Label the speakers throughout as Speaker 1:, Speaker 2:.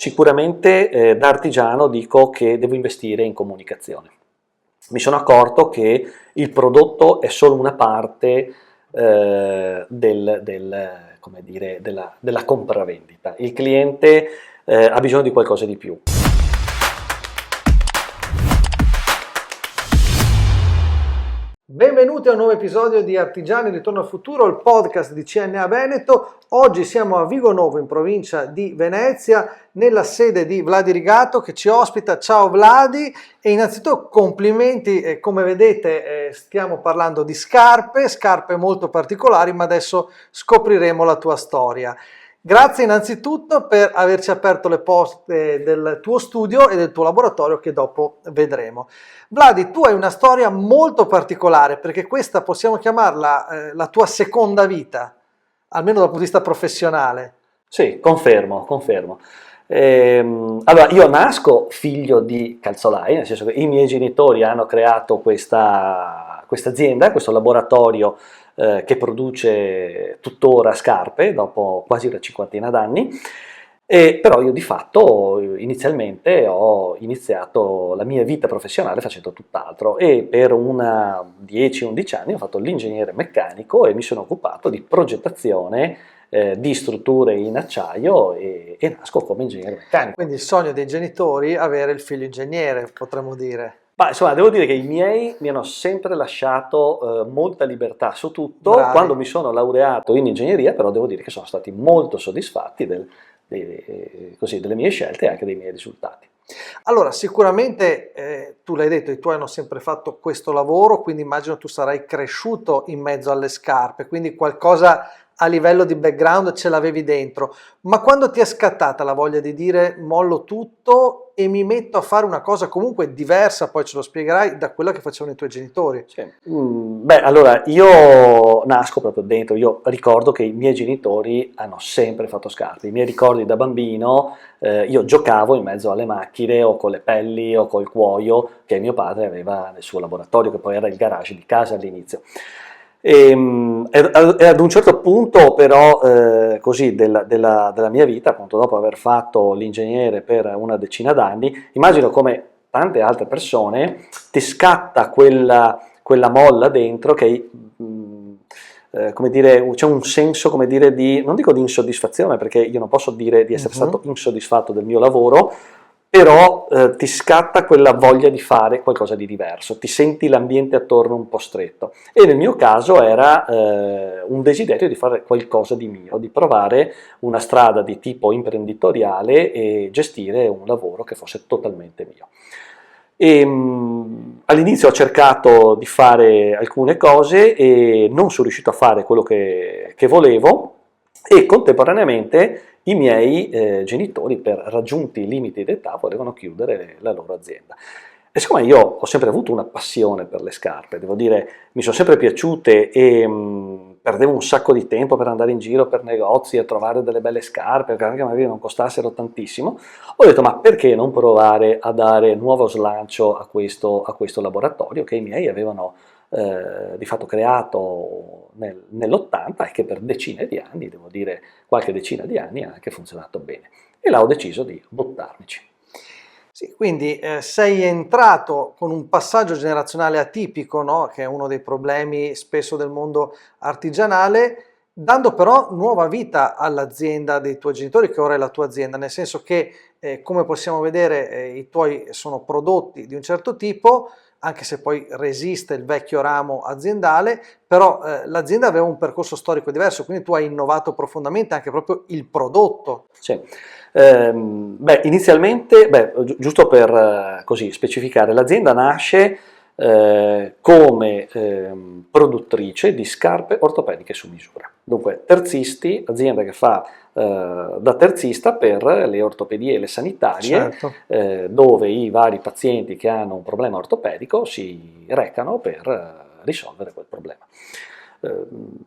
Speaker 1: Sicuramente da artigiano dico che devo investire in comunicazione. Mi sono accorto che il prodotto è solo una parte come dire, della compravendita. Il cliente ha bisogno di qualcosa di più.
Speaker 2: Benvenuti a un nuovo episodio di Artigiani Ritorno al Futuro, il podcast di CNA Veneto. Oggi siamo a Vigonovo, in provincia di Venezia, nella sede di Vladi Rigato che ci ospita. Ciao Vladi, e innanzitutto complimenti, come vedete stiamo parlando di scarpe molto particolari, ma adesso scopriremo la tua storia. Grazie innanzitutto per averci aperto le porte del tuo studio e del tuo laboratorio, che dopo vedremo. Vladi, tu hai una storia molto particolare, perché questa possiamo chiamarla la tua seconda vita, almeno dal punto di vista professionale.
Speaker 1: Sì, confermo. Allora, io nasco figlio di calzolai, nel senso che i miei genitori hanno creato questa azienda, questo laboratorio che produce tuttora scarpe dopo quasi una cinquantina d'anni. Però io di fatto inizialmente ho iniziato la mia vita professionale facendo tutt'altro, e per una 10-11 anni ho fatto l'ingegnere meccanico e mi sono occupato di progettazione di strutture in acciaio e nasco come ingegnere meccanico.
Speaker 2: Quindi il sogno dei genitori avere il figlio ingegnere, potremmo dire.
Speaker 1: Ma insomma, devo dire che i miei mi hanno sempre lasciato molta libertà su tutto.
Speaker 2: Bravi.
Speaker 1: Quando mi sono laureato in ingegneria, però devo dire che sono stati molto soddisfatti delle mie scelte e anche dei miei risultati.
Speaker 2: Allora, sicuramente tu l'hai detto, i tuoi hanno sempre fatto questo lavoro, quindi immagino tu sarai cresciuto in mezzo alle scarpe, quindi qualcosa a livello di background ce l'avevi dentro. Ma quando ti è scattata la voglia di dire mollo tutto e mi metto a fare una cosa comunque diversa, poi ce lo spiegherai, da quella che facevano i tuoi genitori?
Speaker 1: Sì. Beh, allora, io nasco proprio dentro, io ricordo che i miei genitori hanno sempre fatto scarpe. I miei ricordi da bambino, io giocavo in mezzo alle macchine o con le pelli o col cuoio che mio padre aveva nel suo laboratorio, che poi era il garage di casa all'inizio. E ad un certo punto però così della mia vita, appunto dopo aver fatto l'ingegnere per una decina d'anni, immagino come tante altre persone ti scatta quella molla dentro che come dire, c'è un senso, come dire, non dico di insoddisfazione, perché io non posso dire di essere stato insoddisfatto del mio lavoro, però ti scatta quella voglia di fare qualcosa di diverso, ti senti l'ambiente attorno un po' stretto, e nel mio caso era un desiderio di fare qualcosa di mio, di provare una strada di tipo imprenditoriale e gestire un lavoro che fosse totalmente mio. All'inizio ho cercato di fare alcune cose e non sono riuscito a fare quello che volevo, e contemporaneamente i miei genitori, per raggiunti i limiti d'età, volevano chiudere la loro azienda. E siccome io ho sempre avuto una passione per le scarpe, devo dire, mi sono sempre piaciute e perdevo un sacco di tempo per andare in giro per negozi a trovare delle belle scarpe, che anche magari non costassero tantissimo, ho detto: ma perché non provare a dare nuovo slancio a questo laboratorio che i miei avevano di fatto creato nell'80, e che per decine di anni, devo dire qualche decina di anni, ha anche funzionato bene. E là ho deciso di buttarmici.
Speaker 2: Sì, quindi sei entrato con un passaggio generazionale atipico, no? Che è uno dei problemi spesso del mondo artigianale, dando però nuova vita all'azienda dei tuoi genitori, che ora è la tua azienda, nel senso che, come possiamo vedere, i tuoi sono prodotti di un certo tipo, anche se poi resiste il vecchio ramo aziendale, però l'azienda aveva un percorso storico diverso, quindi tu hai innovato profondamente anche proprio il prodotto.
Speaker 1: Sì. Inizialmente, giusto per così specificare, l'azienda nasce come produttrice di scarpe ortopediche su misura. Dunque, terzisti, azienda che fa da terzista per le ortopedie e le sanitarie,
Speaker 2: Certo.
Speaker 1: dove i vari pazienti che hanno un problema ortopedico si recano per risolvere quel problema.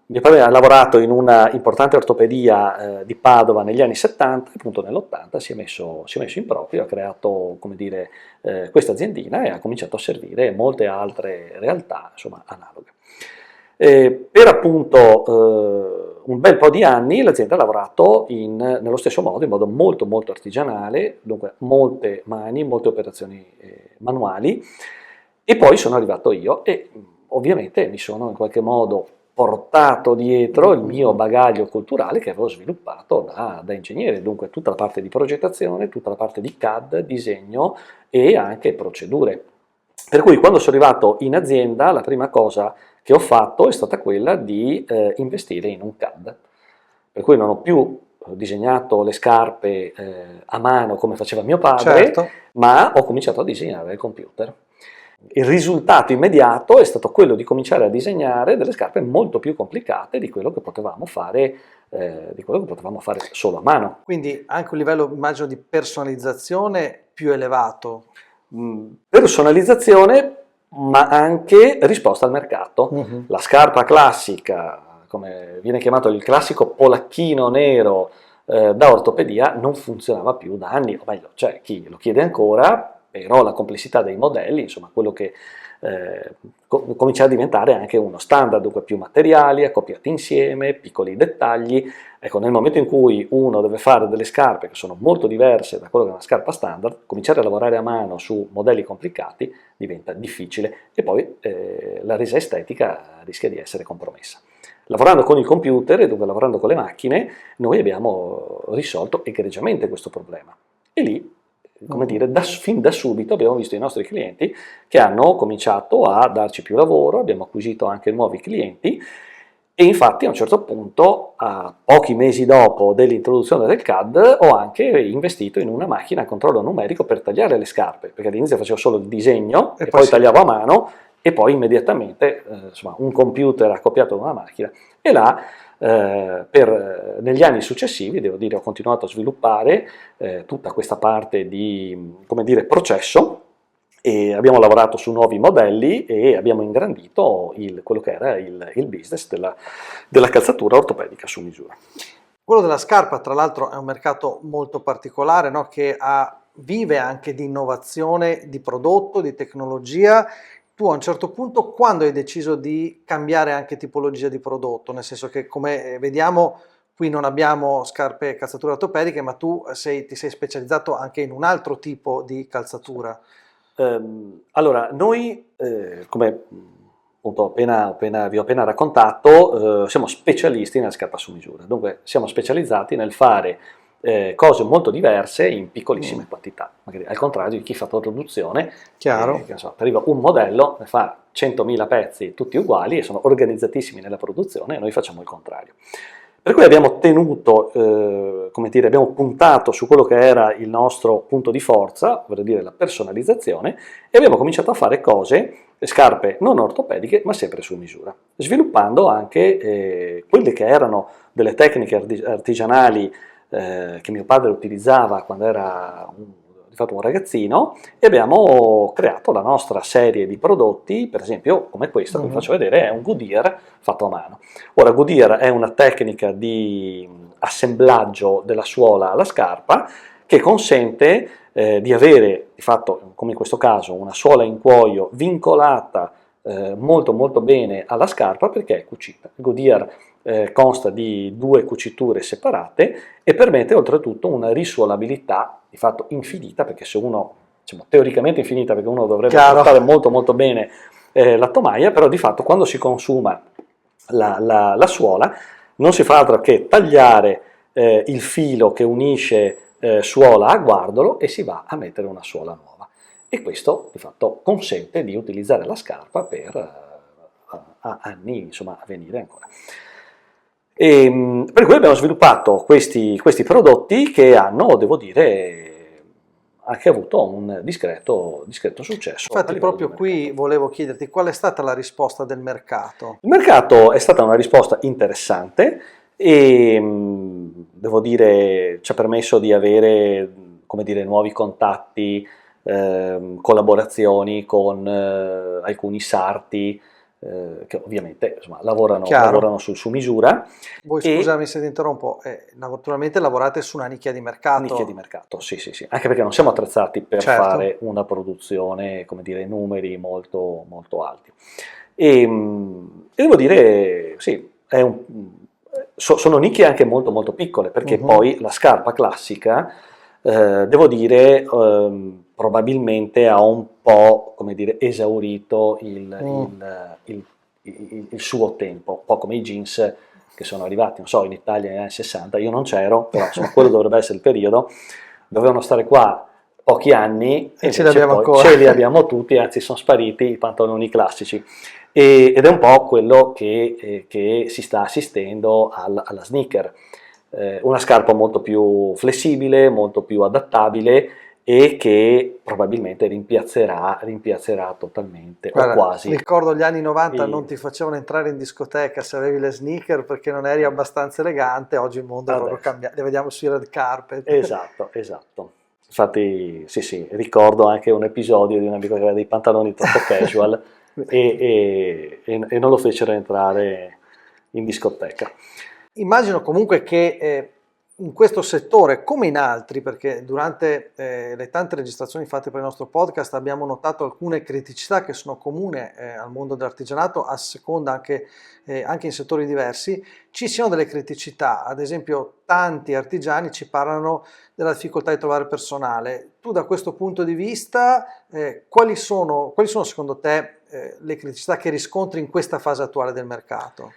Speaker 1: Mio padre ha lavorato in una importante ortopedia di Padova negli anni 70, e appunto nell'80 si è messo in proprio, ha creato, come dire, questa aziendina, e ha cominciato a servire molte altre realtà, insomma, analoghe. Per appunto un bel po' di anni l'azienda ha lavorato nello stesso modo, in modo molto molto artigianale, dunque molte mani, molte operazioni manuali, e poi sono arrivato io e ovviamente mi sono in qualche modo portato dietro il mio bagaglio culturale che avevo sviluppato da ingegnere, dunque tutta la parte di progettazione, tutta la parte di CAD, disegno e anche procedure. Per cui quando sono arrivato in azienda la prima cosa che ho fatto è stata quella di investire in un CAD, per cui non ho più disegnato le scarpe a mano come faceva mio padre,
Speaker 2: Certo.
Speaker 1: ma ho cominciato a disegnare al computer. Il risultato immediato è stato quello di cominciare a disegnare delle scarpe molto più complicate di quello che potevamo fare, solo a mano.
Speaker 2: Quindi anche un livello, immagino, di personalizzazione più elevato.
Speaker 1: Personalizzazione, ma anche risposta al mercato. La scarpa classica, come viene chiamato il classico polacchino nero da ortopedia, non funzionava più da anni, o meglio, c'è chi lo chiede ancora, però la complessità dei modelli, insomma, quello che comincia a diventare anche uno standard, dunque più materiali accoppiati insieme, piccoli dettagli. Ecco, nel momento in cui uno deve fare delle scarpe che sono molto diverse da quello che è una scarpa standard, cominciare a lavorare a mano su modelli complicati diventa difficile e poi la resa estetica rischia di essere compromessa. Lavorando con il computer e dunque lavorando con le macchine, noi abbiamo risolto egregiamente questo problema. E lì, come dire, fin da subito abbiamo visto i nostri clienti che hanno cominciato a darci più lavoro, abbiamo acquisito anche nuovi clienti e infatti a un certo punto, a pochi mesi dopo dell'introduzione del CAD, ho anche investito in una macchina a controllo numerico per tagliare le scarpe, perché all'inizio facevo solo il disegno e poi tagliavo a mano e poi immediatamente insomma, un computer accoppiato a una macchina e là negli anni successivi, devo dire, ho continuato a sviluppare tutta questa parte di, come dire, processo e abbiamo lavorato su nuovi modelli e abbiamo ingrandito quello che era il business della calzatura ortopedica su misura.
Speaker 2: Quello della scarpa, tra l'altro, è un mercato molto particolare, no? Che vive anche di innovazione, di prodotto, di tecnologia. Tu a un certo punto, quando hai deciso di cambiare anche tipologia di prodotto? Nel senso che, come vediamo, qui non abbiamo scarpe calzature ortopediche, ma tu ti sei specializzato anche in un altro tipo di calzatura.
Speaker 1: Allora, noi, come appunto vi ho appena raccontato, siamo specialisti nella scarpa su misura, dunque siamo specializzati nel fare cose molto diverse in piccolissime quantità, magari al contrario di chi fa produzione, che arriva un modello, ne fa 100.000 pezzi tutti uguali e sono organizzatissimi nella produzione e noi facciamo il contrario. Per cui abbiamo tenuto, come dire, abbiamo puntato su quello che era il nostro punto di forza, vale a dire la personalizzazione, e abbiamo cominciato a fare scarpe non ortopediche, ma sempre su misura, sviluppando anche quelle che erano delle tecniche artigianali che mio padre utilizzava quando era di fatto un ragazzino e abbiamo creato la nostra serie di prodotti, per esempio come questo che vi faccio vedere, è un Goodyear fatto a mano. Ora Goodyear è una tecnica di assemblaggio della suola alla scarpa che consente di avere di fatto, come in questo caso, una suola in cuoio vincolata molto molto bene alla scarpa perché è cucita. Goodyear consta di 2 cuciture separate e permette oltretutto una risuolabilità di fatto infinita, perché se uno, diciamo, teoricamente infinita perché uno dovrebbe portare molto molto bene la tomaia, però di fatto quando si consuma la suola non si fa altro che tagliare il filo che unisce suola a guardolo e si va a mettere una suola nuova e questo di fatto consente di utilizzare la scarpa per anni insomma a venire ancora. E per cui abbiamo sviluppato questi prodotti che hanno, devo dire, anche avuto un discreto successo.
Speaker 2: Infatti proprio qui volevo chiederti qual è stata la risposta del mercato.
Speaker 1: Il mercato è stata una risposta interessante e devo dire ci ha permesso di avere, come dire, nuovi contatti, collaborazioni con alcuni sarti che ovviamente insomma, lavorano su misura.
Speaker 2: Voi scusami se ti interrompo, naturalmente lavorate su una nicchia di mercato.
Speaker 1: Nicchia di mercato, sì, anche perché non siamo attrezzati per fare una produzione, come dire, numeri molto, molto alti. E e devo dire, sì, sono nicchie anche molto molto piccole, perché poi la scarpa classica, devo dire, probabilmente ha un po', come dire, esaurito il suo tempo, un po' come i jeans che sono arrivati, non so, in Italia negli anni 60, io non c'ero, però insomma quello dovrebbe essere il periodo, dovevano stare qua pochi anni e
Speaker 2: E ce li
Speaker 1: invece
Speaker 2: abbiamo
Speaker 1: poi
Speaker 2: ancora.
Speaker 1: ce li abbiamo tutti, anzi sono spariti i pantaloni classici. Ed è un po' quello che si sta assistendo alla sneaker, una scarpa molto più flessibile, molto più adattabile e che probabilmente rimpiazzerà totalmente o
Speaker 2: Guarda,
Speaker 1: quasi.
Speaker 2: ricordo gli anni 90 non
Speaker 1: i-
Speaker 2: ti facevano entrare in discoteca se avevi le sneaker perché non eri abbastanza elegante, oggi il mondo è proprio
Speaker 1: Adesso.
Speaker 2: cambiato, le vediamo sui red carpet.
Speaker 1: Esatto, esatto. Infatti, sì, sì, ricordo anche un episodio di un amico che aveva dei pantaloni troppo casual e non lo fecero entrare in discoteca.
Speaker 2: Immagino comunque che in questo settore, come in altri, perché durante le tante registrazioni fatte per il nostro podcast abbiamo notato alcune criticità che sono comuni al mondo dell'artigianato, a seconda anche in settori diversi, ci siano delle criticità. Ad esempio, tanti artigiani ci parlano della difficoltà di trovare personale. Tu da questo punto di vista, quali sono secondo te le criticità che riscontri in questa fase attuale del mercato?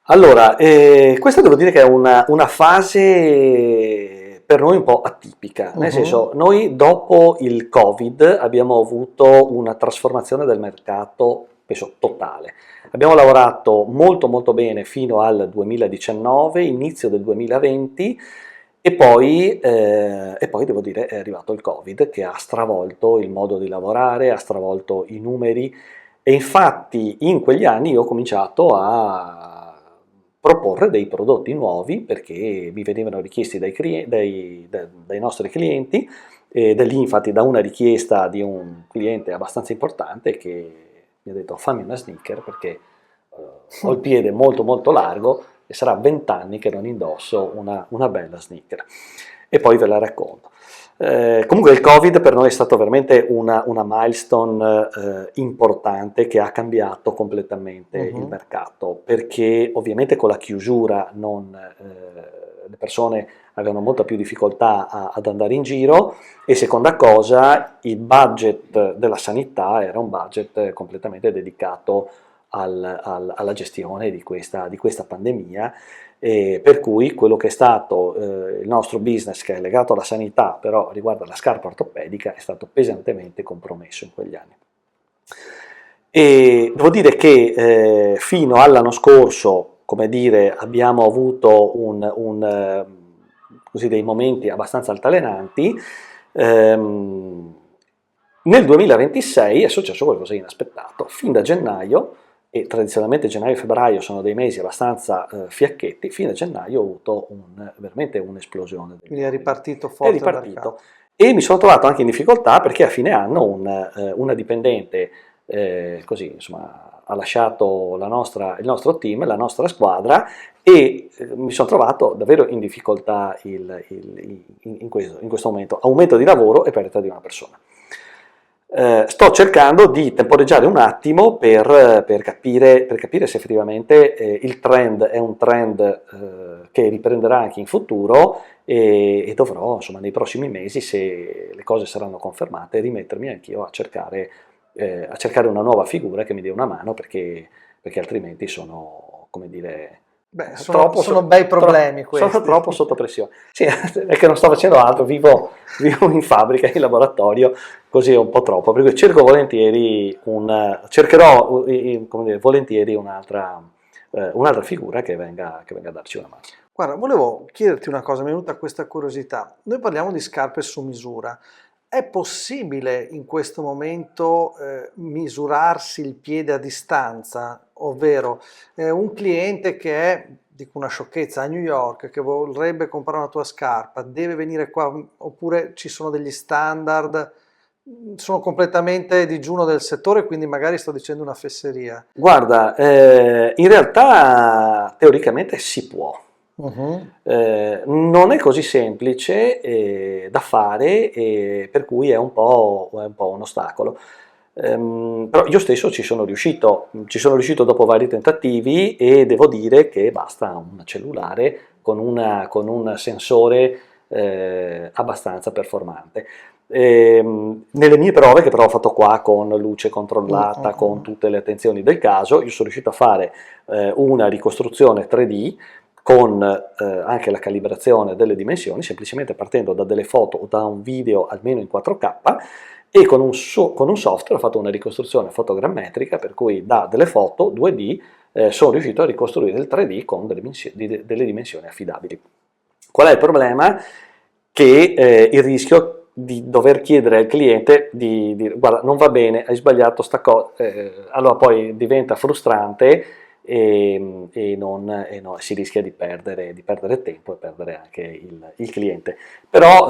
Speaker 1: Allora, questa devo dire che è una fase per noi un po' atipica, nel senso, noi dopo il Covid abbiamo avuto una trasformazione del mercato, penso, totale. Abbiamo lavorato molto molto bene fino al 2019, inizio del 2020, e poi devo dire è arrivato il Covid che ha stravolto il modo di lavorare, ha stravolto i numeri, e infatti in quegli anni io ho cominciato a proporre dei prodotti nuovi perché mi venivano richiesti dai nostri clienti, e da lì infatti da una richiesta di un cliente abbastanza importante che mi ha detto fammi una sneaker perché ho il piede molto molto largo e sarà 20 anni che non indosso una bella sneaker. E poi ve la racconto. Comunque il Covid per noi è stato veramente una milestone importante che ha cambiato completamente il mercato, perché ovviamente con la chiusura le persone avevano molta più difficoltà ad andare in giro, e seconda cosa, il budget della sanità era un budget completamente dedicato alla gestione di questa pandemia, per cui quello che è stato il nostro business, che è legato alla sanità, però riguarda la scarpa ortopedica, è stato pesantemente compromesso in quegli anni. E devo dire che fino all'anno scorso, come dire, abbiamo avuto così dei momenti abbastanza altalenanti. Nel 2026 è successo qualcosa di inaspettato. Fin da gennaio, e tradizionalmente gennaio e febbraio sono dei mesi abbastanza fiacchetti, fin da gennaio ho avuto veramente un'esplosione.
Speaker 2: Quindi è ripartito
Speaker 1: È
Speaker 2: forte il
Speaker 1: ripartito.
Speaker 2: mercato.
Speaker 1: E mi sono trovato anche in difficoltà perché a fine anno una dipendente così, insomma, ha lasciato il nostro team, la nostra squadra, e mi sono trovato davvero in difficoltà in questo momento. Aumento di lavoro e perdita di una persona. Sto cercando di temporeggiare un attimo per capire se effettivamente il trend è un trend che riprenderà anche in futuro, e dovrò, insomma, nei prossimi mesi, se le cose saranno confermate, rimettermi anch'io a cercare una nuova figura che mi dia una mano, perché altrimenti sono, come dire,
Speaker 2: Beh, sono bei problemi questi.
Speaker 1: sono troppo sotto pressione. Sì, è che non sto facendo altro, vivo in fabbrica, in laboratorio, così è un po' troppo, per cui cercherò come dire, volentieri un'altra figura che venga a darci una mano.
Speaker 2: Guarda, volevo chiederti una cosa, mi è venuta questa curiosità. Noi parliamo di scarpe su misura. È possibile in questo momento misurarsi il piede a distanza? Ovvero un cliente che è, dico una sciocchezza, a New York, che vorrebbe comprare una tua scarpa, deve venire qua, oppure ci sono degli standard? Sono completamente digiuno del settore, quindi magari sto dicendo una fesseria.
Speaker 1: Guarda, in realtà teoricamente si può. Non è così semplice da fare, per cui è un po' un ostacolo. Però io stesso ci sono riuscito dopo vari tentativi e devo dire che basta un cellulare con un sensore abbastanza performante. Nelle mie prove, che però ho fatto qua con luce controllata, con tutte le attenzioni del caso, io sono riuscito a fare una ricostruzione 3D con anche la calibrazione delle dimensioni, semplicemente partendo da delle foto o da un video almeno in 4K, e con un software ho fatto una ricostruzione fotogrammetrica, per cui da delle foto 2D sono riuscito a ricostruire il 3D con delle dimensioni affidabili. Qual è il problema? Che il rischio di dover chiedere al cliente di dire guarda, non va bene, hai sbagliato sta cosa, allora poi diventa frustrante e si rischia di perdere tempo e perdere anche il cliente. Però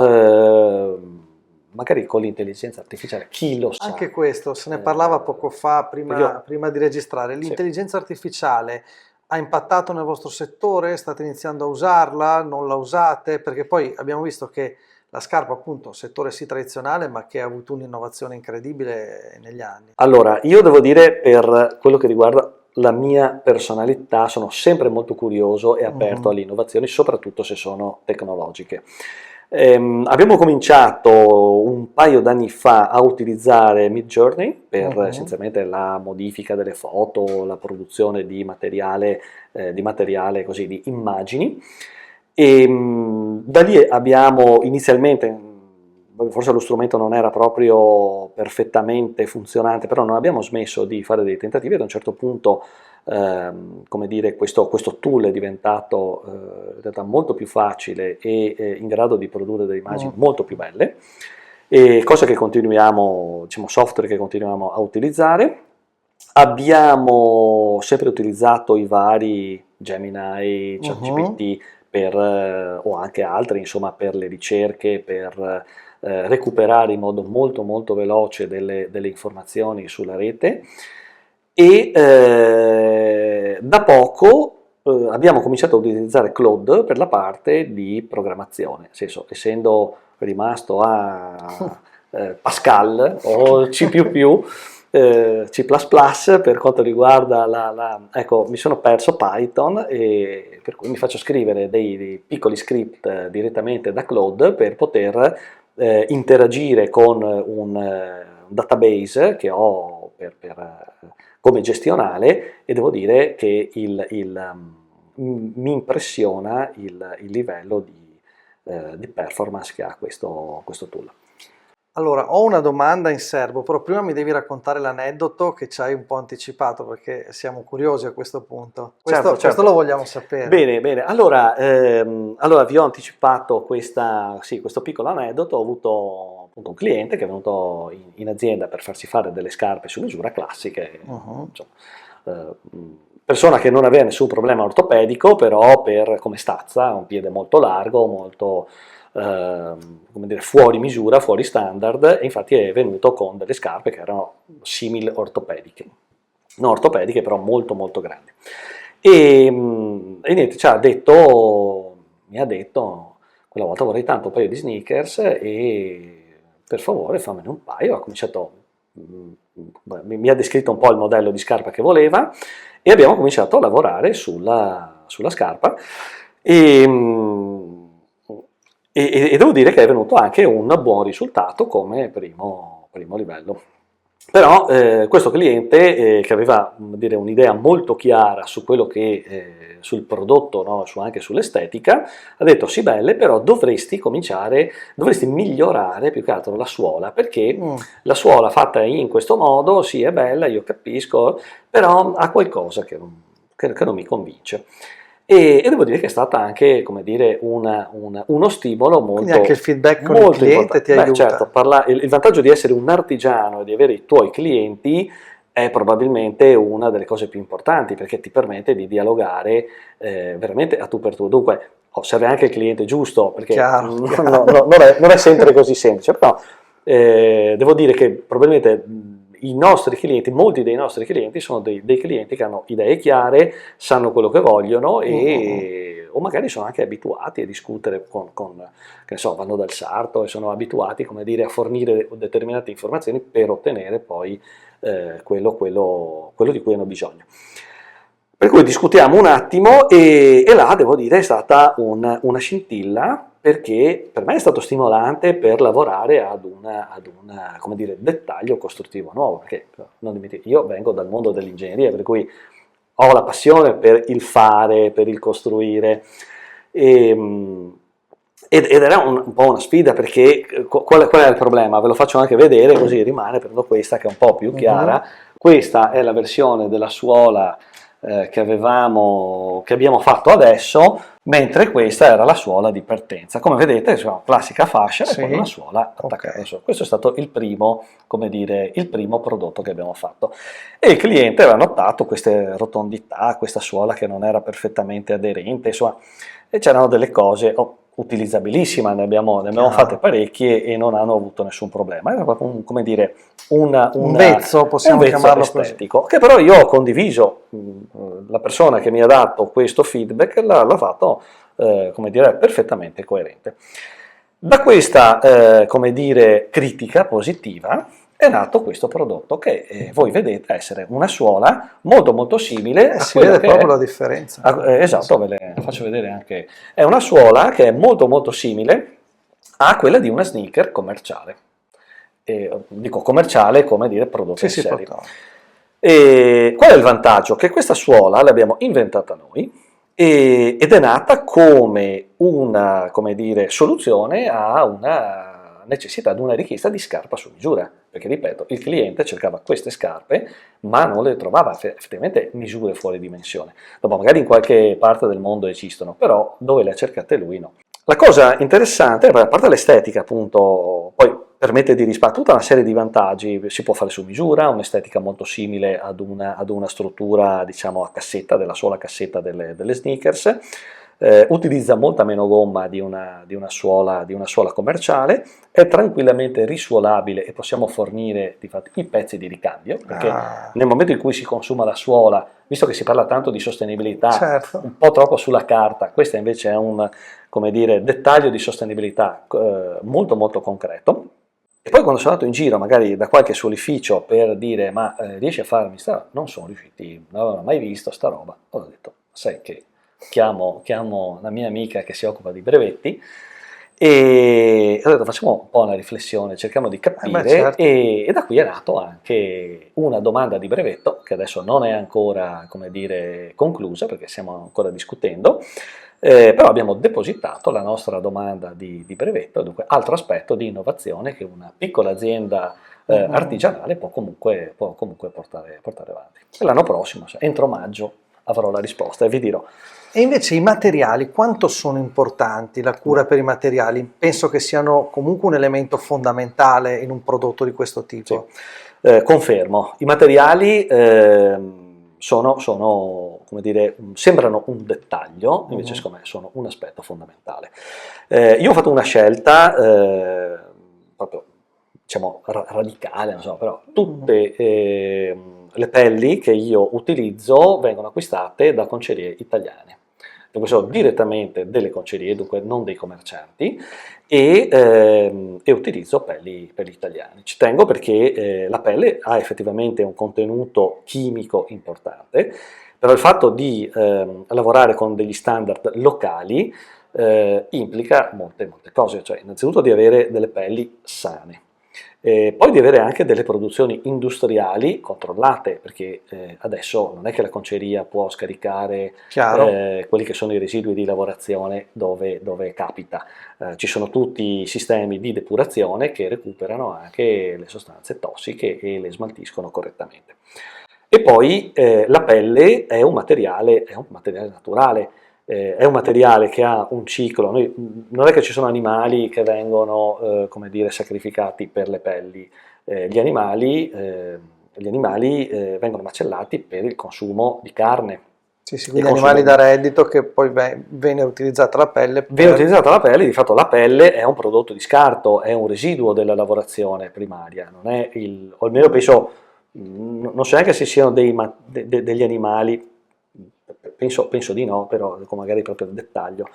Speaker 1: magari con l'intelligenza artificiale, chi lo sa?
Speaker 2: Anche questo, se ne parlava poco fa, prima di registrare. L'intelligenza artificiale ha impattato nel vostro settore? State iniziando a usarla? Non la usate? Perché poi abbiamo visto che la scarpa, appunto, settore sì tradizionale, ma che ha avuto un'innovazione incredibile negli anni.
Speaker 1: Allora, io devo dire, per quello che riguarda la mia personalità, sono sempre molto curioso e aperto alle innovazioni, soprattutto se sono tecnologiche. Abbiamo cominciato un paio d'anni fa a utilizzare Midjourney per essenzialmente la modifica delle foto, la produzione di materiale così, di immagini, e da lì abbiamo inizialmente, forse lo strumento non era proprio perfettamente funzionante, però non abbiamo smesso di fare dei tentativi. Ad un certo punto come dire, questo tool è diventato molto più facile e in grado di produrre delle immagini molto più belle, e cosa che continuiamo, diciamo, software che continuiamo a utilizzare. Abbiamo sempre utilizzato i vari Gemini, ChatGPT o anche altri, insomma, per le ricerche, per recuperare in modo molto molto veloce delle informazioni sulla rete. E da poco abbiamo cominciato a utilizzare Claude per la parte di programmazione, nel senso, essendo rimasto a Pascal o C++, C++ per quanto riguarda ecco, mi sono perso Python, e per cui mi faccio scrivere dei piccoli script direttamente da Claude per poter interagire con un database che ho come gestionale, e devo dire che mi impressiona il livello di performance che ha questo tool.
Speaker 2: Allora, ho una domanda in serbo, però prima mi devi raccontare l'aneddoto che ci hai un po' anticipato, perché siamo curiosi a questo punto. Questo lo vogliamo sapere.
Speaker 1: Bene. Allora vi ho anticipato questo piccolo aneddoto. Ho avuto appunto un cliente che è venuto in azienda per farsi fare delle scarpe su misura classiche, insomma, persona che non aveva nessun problema ortopedico, però come stazza, un piede molto largo, molto come dire, fuori misura, fuori standard, e infatti è venuto con delle scarpe che erano simil ortopediche, non ortopediche però molto molto grandi, e niente, mi ha detto quella volta vorrei tanto un paio di sneakers e per favore fammene un paio. Ha cominciato, mi ha descritto un po' il modello di scarpa che voleva e abbiamo cominciato a lavorare sulla scarpa, e devo dire che è venuto anche un buon risultato come primo livello. Però questo cliente che aveva un'idea molto chiara su quello sul prodotto, no? Anche sull'estetica, ha detto sì, belle, però dovresti migliorare più che altro la suola, perché la suola fatta in questo modo sì è bella, io capisco, però ha qualcosa che non mi convince. E devo dire che è stata anche, come dire, uno stimolo molto.
Speaker 2: Quindi anche il feedback con il cliente
Speaker 1: importante.
Speaker 2: ti aiuta.
Speaker 1: Certo, il vantaggio di essere un artigiano e di avere i tuoi clienti è probabilmente una delle cose più importanti, perché ti permette di dialogare veramente a tu per tu. Dunque, serve anche il cliente giusto, perché non è sempre così semplice, però devo dire che probabilmente molti dei nostri clienti sono dei clienti che hanno idee chiare, sanno quello che vogliono e o magari sono anche abituati a discutere che ne so, vanno dal sarto e sono abituati, come dire, a fornire determinate informazioni per ottenere poi quello di cui hanno bisogno. Per cui discutiamo un attimo e là devo dire è stata una scintilla, perché per me è stato stimolante per lavorare ad come dire, dettaglio costruttivo nuovo, perché non dimenticate, io vengo dal mondo dell'ingegneria, per cui ho la passione per il fare, per il costruire, ed era un po' una sfida, perché qual è il problema? Ve lo faccio anche vedere così rimane, prendo questa che è un po' più chiara. Questa è la versione della suola che abbiamo fatto adesso, mentre questa era la suola di partenza. Come vedete, è una classica fascia e poi una suola attaccata. Okay. Questo è stato il primo, come dire, il primo prodotto che abbiamo fatto. E il cliente aveva notato queste rotondità, questa suola che non era perfettamente aderente, insomma, e c'erano delle cose utilizzabilissime, ne abbiamo fatte parecchie e non hanno avuto nessun problema. Era proprio come dire, un vezzo, possiamo chiamarlo estetico, così. Che però io ho condiviso. La persona che mi ha dato questo feedback l'ha fatto, come dire, perfettamente coerente. Da questa, come dire, critica positiva è nato questo prodotto che voi vedete essere una suola molto molto simile a
Speaker 2: si vede proprio la differenza.
Speaker 1: Esatto, ve le faccio vedere anche. È una suola che è molto molto simile a quella di una sneaker commerciale. Dico commerciale come dire prodotto in serie. E qual è il vantaggio? Che questa suola l'abbiamo inventata noi ed è nata come una, come dire, soluzione a una necessità, ad una richiesta di scarpa su misura, perché ripeto, il cliente cercava queste scarpe ma non le trovava effettivamente misure fuori dimensione. Dopo magari in qualche parte del mondo esistono, però dove le ha cercate lui no. La cosa interessante, a parte l'estetica appunto, poi permette di risparmiare tutta una serie di vantaggi, si può fare su misura, un'estetica molto simile ad una struttura diciamo a cassetta, della sola cassetta delle sneakers, utilizza molta meno gomma di una suola commerciale, è tranquillamente risuolabile e possiamo fornire di fatto i pezzi di ricambio, perché nel momento in cui si consuma la suola, visto che si parla tanto di sostenibilità, un po' troppo sulla carta, questo invece è un, come dire, dettaglio di sostenibilità molto molto concreto. E poi quando sono andato in giro magari da qualche suolificio per dire ma riesci a farmi sta? Non sono riusciti, non avevano mai visto sta roba. Ho detto, sai che chiamo la mia amica che si occupa di brevetti e ho detto facciamo un po' una riflessione, cerchiamo di capire e da qui è nato anche una domanda di brevetto che adesso non è ancora, come dire, conclusa perché stiamo ancora discutendo. Però abbiamo depositato la nostra domanda di brevetto, dunque altro aspetto di innovazione che una piccola azienda artigianale può comunque portare avanti. E l'anno prossimo, entro maggio, avrò la risposta e vi dirò.
Speaker 2: E invece i materiali, quanto sono importanti, la cura per i materiali? Penso che siano comunque un elemento fondamentale in un prodotto di questo tipo.
Speaker 1: Sì. Confermo, i materiali sono, come dire, sembrano un dettaglio, invece secondo me sono un aspetto fondamentale. Io ho fatto una scelta proprio, diciamo, radicale, non so, però tutte le pelli che io utilizzo vengono acquistate da concerie italiane. Dunque sono direttamente delle concerie, dunque non dei commercianti, e utilizzo pelli italiane. Ci tengo perché la pelle ha effettivamente un contenuto chimico importante, però il fatto di lavorare con degli standard locali implica molte cose, cioè innanzitutto di avere delle pelli sane. Poi di avere anche delle produzioni industriali controllate, perché adesso non è che la conceria può scaricare quelli che sono i residui di lavorazione dove capita. Ci sono tutti i sistemi di depurazione che recuperano anche le sostanze tossiche e le smaltiscono correttamente. E poi la pelle è un materiale naturale. È un materiale che ha un ciclo, non è che ci sono animali che vengono come dire, sacrificati per le pelli, gli animali vengono macellati per il consumo di carne.
Speaker 2: Sì, quindi animali da reddito che poi viene utilizzata la pelle.
Speaker 1: Viene utilizzata la pelle, di fatto la pelle è un prodotto di scarto, è un residuo della lavorazione primaria, non è o almeno penso, non so neanche se siano degli animali. penso di no, però magari proprio nel dettaglio.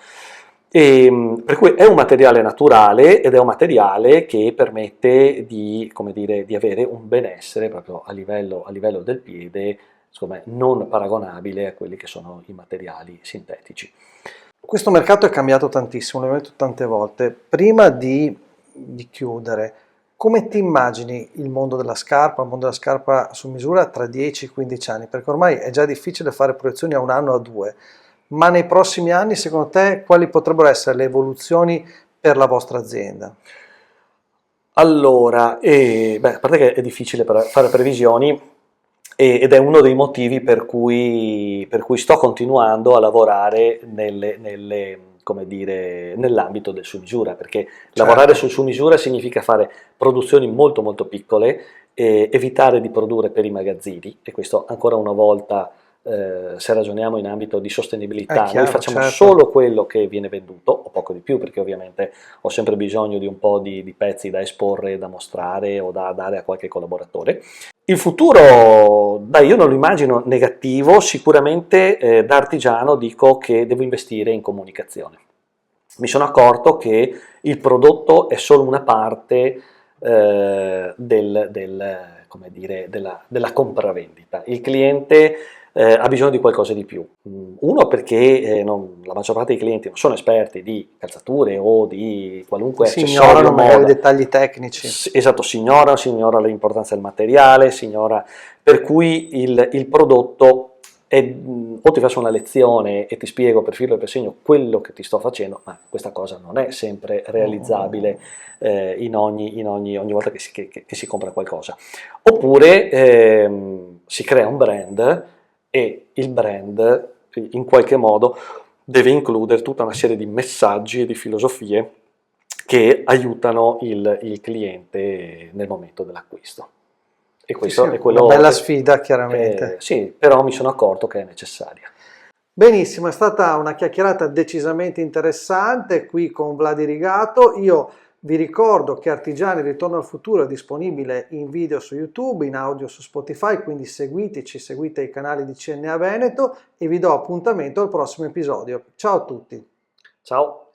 Speaker 1: Per cui è un materiale naturale ed è un materiale che permette di, come dire, di avere un benessere proprio a livello del piede, insomma, non paragonabile a quelli che sono i materiali sintetici.
Speaker 2: Questo mercato è cambiato tantissimo, l'ho detto tante volte. Prima di chiudere, come ti immagini il mondo della scarpa, il mondo della scarpa su misura tra 10-15 anni? Perché ormai è già difficile fare proiezioni a 1 anno o a 2, ma nei prossimi anni, secondo te, quali potrebbero essere le evoluzioni per la vostra azienda?
Speaker 1: Allora, a parte che è difficile fare previsioni ed è uno dei motivi per cui sto continuando a lavorare come dire, nell'ambito del su misura, perché lavorare sul su misura significa fare produzioni molto molto piccole, evitare di produrre per i magazzini, e questo ancora una volta, se ragioniamo in ambito di sostenibilità,
Speaker 2: È chiaro,
Speaker 1: noi facciamo
Speaker 2: certo.
Speaker 1: solo quello che viene venduto, o poco di più, perché ovviamente ho sempre bisogno di un po' di pezzi da esporre, da mostrare o da dare a qualche collaboratore. Il futuro, dai, io non lo immagino negativo, sicuramente da artigiano dico che devo investire in comunicazione. Mi sono accorto che il prodotto è solo una parte come dire, della compravendita. Il cliente ha bisogno di qualcosa di più. Uno, perché la maggior parte dei clienti non sono esperti di calzature o di qualunque
Speaker 2: Si
Speaker 1: accessorio
Speaker 2: ignorano magari i
Speaker 1: moda.
Speaker 2: dettagli tecnici.
Speaker 1: Esatto, si ignora l'importanza del materiale, per cui il prodotto o ti faccio una lezione e ti spiego per filo e per segno quello che ti sto facendo, ma questa cosa non è sempre realizzabile ogni volta che si compra qualcosa. Oppure si crea un brand e il brand in qualche modo deve includere tutta una serie di messaggi e di filosofie che aiutano il cliente nel momento dell'acquisto. E questo
Speaker 2: Sì,
Speaker 1: è quello
Speaker 2: una bella sfida, chiaramente.
Speaker 1: sì, però mi sono accorto che è necessaria.
Speaker 2: Benissimo, è stata una chiacchierata decisamente interessante qui con Vladi Rigato. Io vi ricordo che Artigiani Ritorno al Futuro è disponibile in video su YouTube, in audio su Spotify, quindi seguiteci, seguite i canali di CNA Veneto e vi do appuntamento al prossimo episodio. Ciao a tutti!
Speaker 1: Ciao!